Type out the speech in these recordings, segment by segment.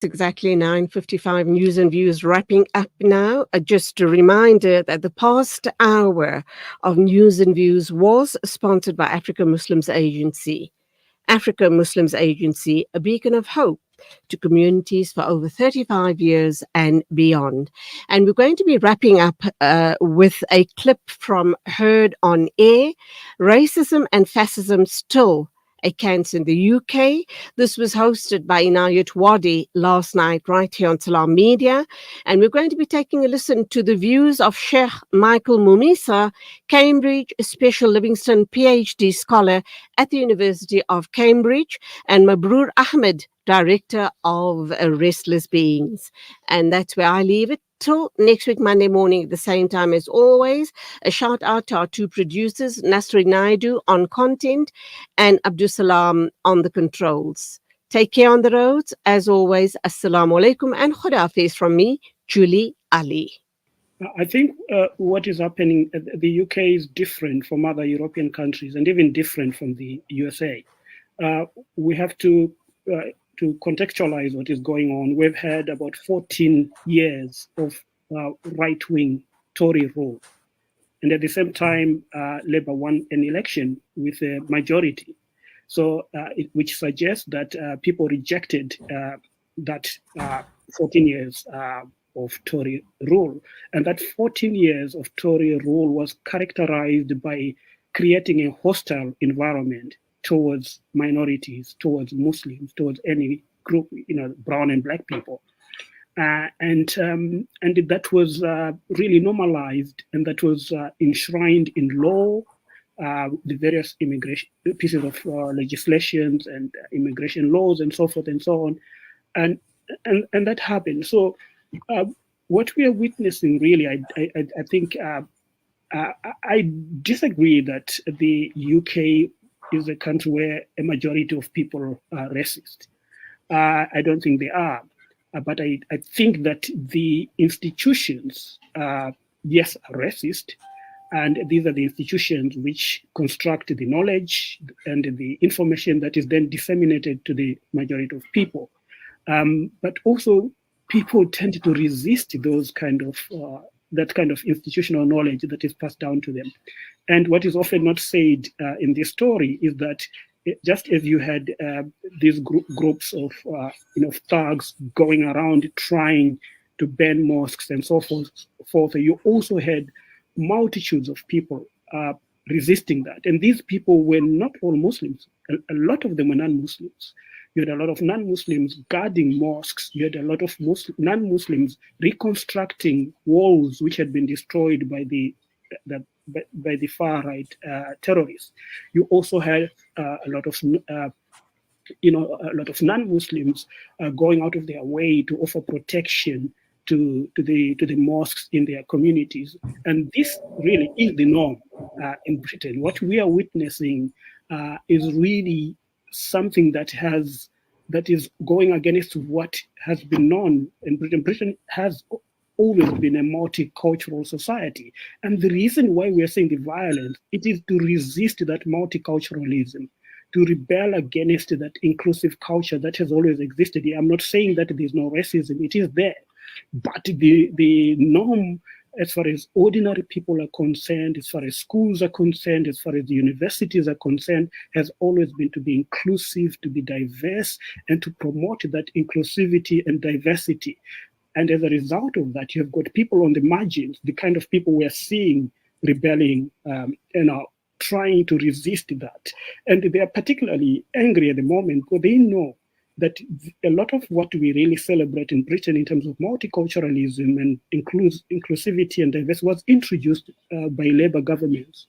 Exactly 9:55 News and Views wrapping up now. Just a reminder that the past hour of News and Views was sponsored by Africa Muslims Agency. Africa Muslims Agency, a beacon of hope to communities for over 35 years and beyond. And we're going to be wrapping up with a clip from Heard on Air, Racism and Fascism Still a Cancer in the UK. This was hosted by Inayat Wadi last night right here on Salam Media. And we're going to be taking a listen to the views of Sheikh Michael Mumisa, Cambridge Special Livingstone PhD scholar at the University of Cambridge, and Mabrur Ahmed, director of Restless Beings. And that's where I leave it. Till next week, Monday morning, at the same time as always. A shout out to our two producers, Nasri Naidu on content and Abdul Salam on the controls. Take care on the roads. As always, Assalamu alaikum and Khudafiz from me, Julie Ali. I think what is happening, the UK is different from other European countries and even different from the USA. We have to contextualize what is going on. We've had about 14 years of right-wing Tory rule. And at the same time, Labour won an election with a majority. So, which suggests that people rejected that 14 years of Tory rule. And that 14 years of Tory rule was characterized by creating a hostile environment towards minorities, towards Muslims, towards any group, brown and black people. And that was really normalized, and that was enshrined in law, the various immigration pieces of legislations and immigration laws and so forth and so on, and that happened. So what we are witnessing, really, I think I disagree that the UK is a country where a majority of people are racist. I don't think they are. But I think that the institutions, yes, are racist, and these are the institutions which construct the knowledge and the information that is then disseminated to the majority of people. But also, people tend to resist those kind of that kind of institutional knowledge that is passed down to them. And what is often not said in this story is that just as you had these groups of thugs going around trying to ban mosques and so forth, you also had multitudes of people resisting that. And these people were not all Muslims. A lot of them were non-Muslims. You had a lot of non-Muslims guarding mosques. You had a lot of non-Muslims reconstructing walls which had been destroyed by the far right terrorists. You also had a lot of non-Muslims going out of their way to offer protection to the mosques in their communities, and this really is the norm in Britain. What we are witnessing is really something that is going against what has been known in Britain. Britain has always been a multicultural society. And the reason why we're seeing the violence, it is to resist that multiculturalism, to rebel against that inclusive culture that has always existed. I'm not saying that there's no racism, it is there. But the norm, as far as ordinary people are concerned, as far as schools are concerned, as far as the universities are concerned, has always been to be inclusive, to be diverse, and to promote that inclusivity and diversity. And as a result of that, you have got people on the margins, the kind of people we're seeing rebelling, trying to resist that. And they are particularly angry at the moment because they know that a lot of what we really celebrate in Britain in terms of multiculturalism and inclusivity and diversity was introduced by Labour governments.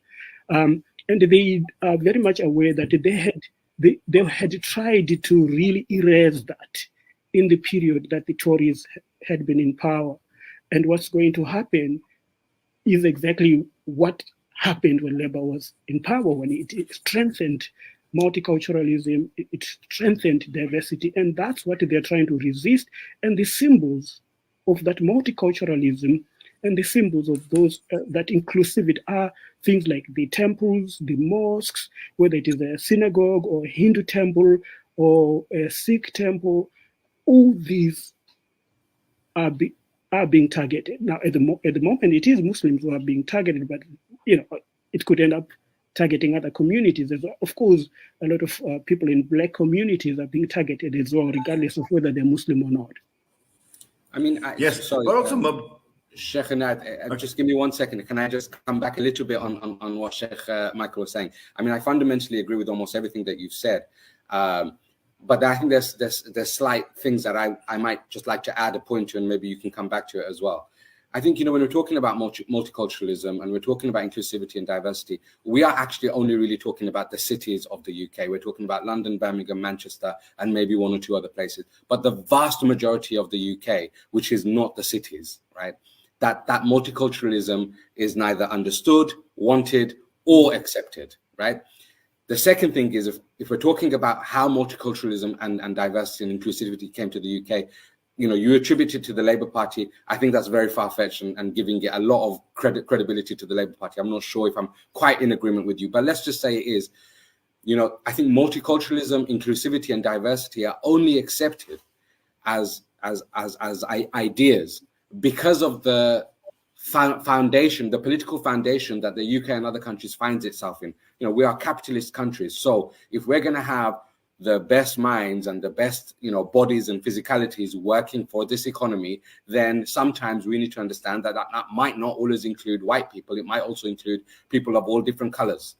And they are very much aware that they had tried to really erase that in the period that the Tories had been in power. And what's going to happen is exactly what happened when Labour was in power, when it strengthened multiculturalism, it strengthened diversity, and that's what they're trying to resist. And the symbols of that multiculturalism and the symbols of those that inclusivity are things like the temples, the mosques, whether it is a synagogue or a Hindu temple or a Sikh temple. all these are being targeted. Now, at the moment, it is Muslims who are being targeted, but it could end up targeting other communities. Of course, a lot of people in Black communities are being targeted as well, regardless of whether they're Muslim or not. I mean, yes, sorry, but also, Sheikh Ahmed, just give me 1 second. Can I just come back a little bit on what Sheikh Michael was saying? I mean, I fundamentally agree with almost everything that you've said. But I think there's slight things that I might just like to add a point to, and maybe you can come back to it as well. I think, when we're talking about multiculturalism and we're talking about inclusivity and diversity, we are actually only really talking about the cities of the UK. We're talking about London, Birmingham, Manchester, and maybe 1 or 2 other places. But the vast majority of the UK, which is not the cities, right? That multiculturalism is neither understood, wanted, or accepted, right? The second thing is, if we're talking about how multiculturalism and diversity and inclusivity came to the UK, you attribute it to the Labour Party. I think that's very far-fetched and giving it a lot of credibility to the Labour Party. I'm not sure if I'm quite in agreement with you, but let's just say it is. I think multiculturalism, inclusivity, and diversity are only accepted as ideas because of the foundation, the political foundation that the UK and other countries finds itself in. We are capitalist countries, so if we're going to have the best minds and the best, bodies and physicalities working for this economy, then sometimes we need to understand that might not always include white people. It might also include people of all different colors.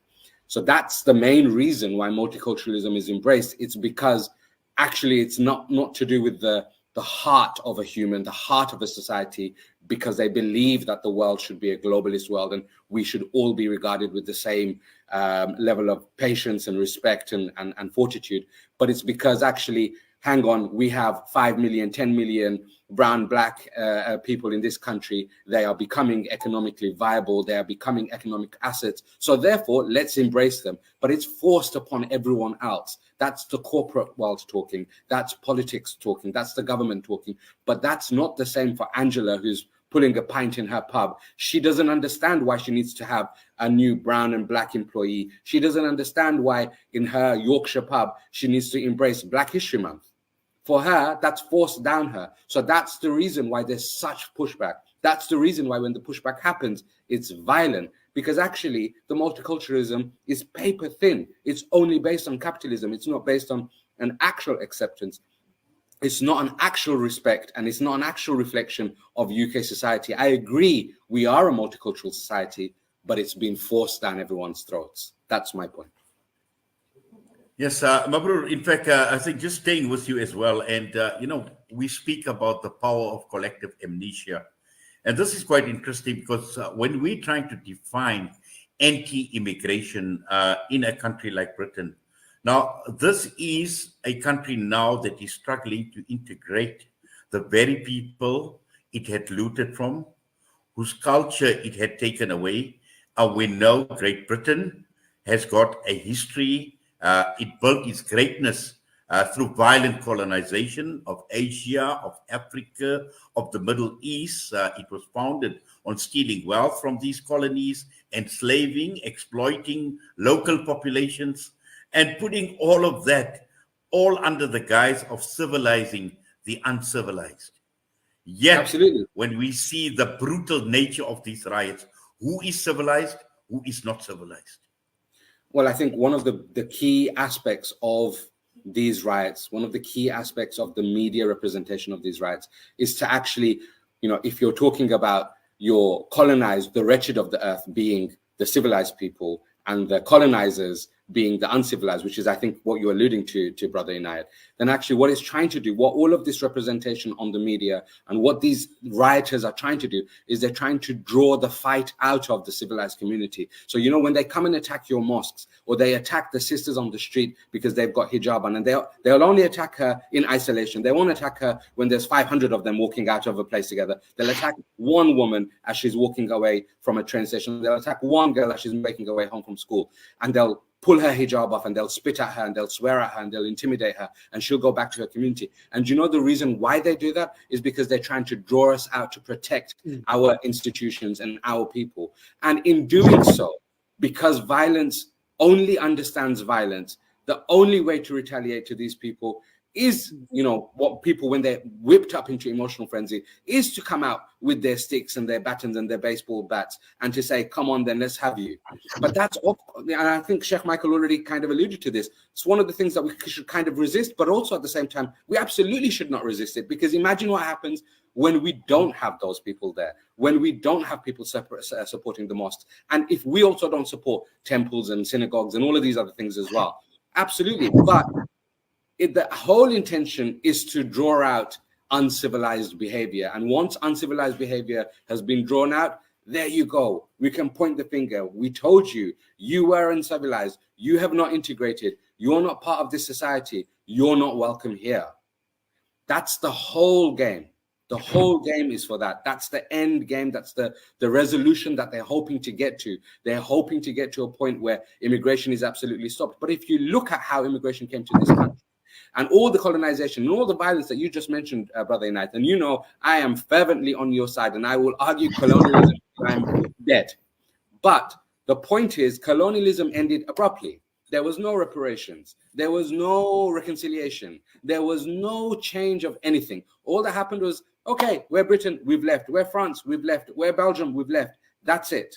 So that's the main reason why multiculturalism is embraced. It's because actually it's not to do with the heart of a human, the heart of a society, because they believe that the world should be a globalist world and we should all be regarded with the same level of patience and respect and fortitude. But it's because actually, hang on, we have 5 million, 10 million brown, black people in this country. They are becoming economically viable. They are becoming economic assets. So therefore, let's embrace them. But it's forced upon everyone else. That's the corporate world talking. That's politics talking. That's the government talking. But that's not the same for Angela, who's pulling a pint in her pub. She doesn't understand why she needs to have a new brown and black employee. She doesn't understand why in her Yorkshire pub, she needs to embrace Black History Month. For her, that's forced down her. So that's the reason why there's such pushback. That's the reason why when the pushback happens, it's violent. Because actually, the multiculturalism is paper thin. It's only based on capitalism. It's not based on an actual acceptance. It's not an actual respect, and it's not an actual reflection of UK society. I agree, we are a multicultural society, but it's been forced down everyone's throats. That's my point. Yes, Mabrur, in fact, I think just staying with you as well. And, we speak about the power of collective amnesia. And this is quite interesting because when we're trying to define anti-immigration in a country like Britain, now this is a country now that is struggling to integrate the very people it had looted from, whose culture it had taken away. And we know Great Britain has got a history. It built its greatness through violent colonization of Asia, of Africa, of the Middle East. It was founded on stealing wealth from these colonies, enslaving, exploiting local populations, and putting all of that all under the guise of civilizing the uncivilized. Yet, Absolutely. when we see the brutal nature of these riots, who is civilized, who is not civilized? Well, I think one of the key aspects of these riots, one of the key aspects of the media representation of these riots is to actually, if you're talking about your colonized, the wretched of the earth being the civilized people and the colonizers being the uncivilized, which is, I think, what you're alluding to Brother Inayat, then actually what it's trying to do, what all of this representation on the media and what these rioters are trying to do is they're trying to draw the fight out of the civilized community. So, when they come and attack your mosques or they attack the sisters on the street because they've got hijab on, and they'll only attack her in isolation. They won't attack her when there's 500 of them walking out of a place together. They'll attack one woman as she's walking away from a train station. They'll attack one girl as she's making her way home from school, and they'll pull her hijab off and they'll spit at her and they'll swear at her and they'll intimidate her and she'll go back to her community. And the reason why they do that is because they're trying to draw us out to protect our institutions and our people. And in doing so, because violence only understands violence, the only way to retaliate to these people is, you know, what people, when they're whipped up into emotional frenzy, is to come out with their sticks and their batons and their baseball bats and to say, come on, then let's have you. But that's, and I think Sheikh Michael already kind of alluded to this. It's one of the things that we should kind of resist, but also at the same time, we absolutely should not resist it, because imagine what happens when we don't have those people there, when we don't have people supporting the mosques, and if we also don't support temples and synagogues and all of these other things as well. Absolutely. But the whole intention is to draw out uncivilized behavior. And once uncivilized behavior has been drawn out, there you go. We can point the finger. We told you, you were uncivilized. You have not integrated. You're not part of this society. You're not welcome here. That's the whole game. The whole game is for that. That's the end game. That's the resolution that they're hoping to get to. They're hoping to get to a point where immigration is absolutely stopped. But if you look at how immigration came to this country, and all the colonization and all the violence that you just mentioned, Brother Inayat, and you know I am fervently on your side, and I will argue colonialism till I'm dead. But the point is, colonialism ended abruptly. There was no reparations. There was no reconciliation. There was no change of anything. All that happened was, okay, we're Britain, we've left. We're France, we've left. We're Belgium, we've left. That's it.